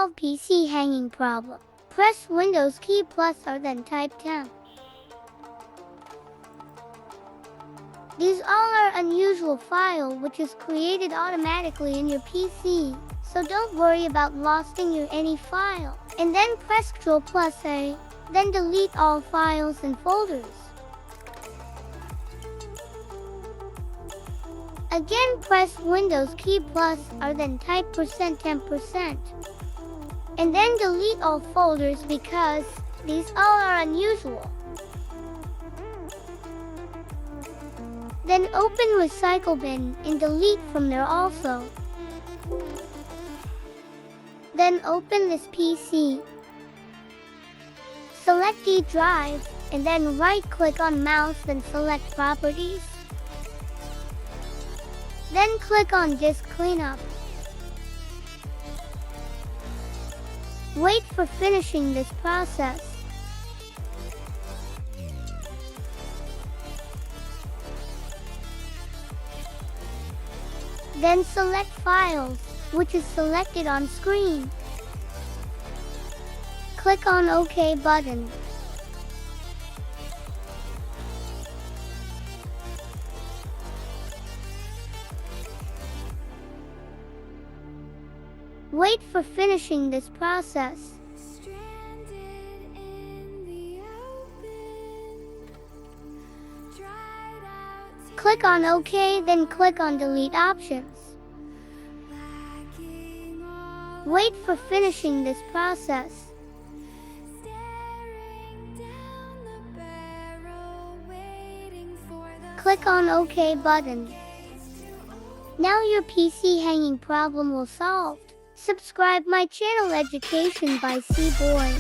solve PC hanging problem. Press Windows key plus or then type temp. These all are unusual file which is created automatically in your PC, so don't worry about losing your any file. And then press Ctrl plus A, then delete all files and folders. Again press Windows key plus or then type %temp%. And then delete all folders because these all are unusual. Then open Recycle Bin and delete from there also. Then open this PC. Select D drive and then right click on mouse then select Properties. Then click on Disk Cleanup. Wait for finishing this process. Then select Files, which is selected on screen. Click on OK button. Wait for finishing this process. Click on OK, then click on Delete Options. Wait for finishing this process. Click on OK button. Now your PC hanging problem will solved. Subscribe my channel Education by C Boy.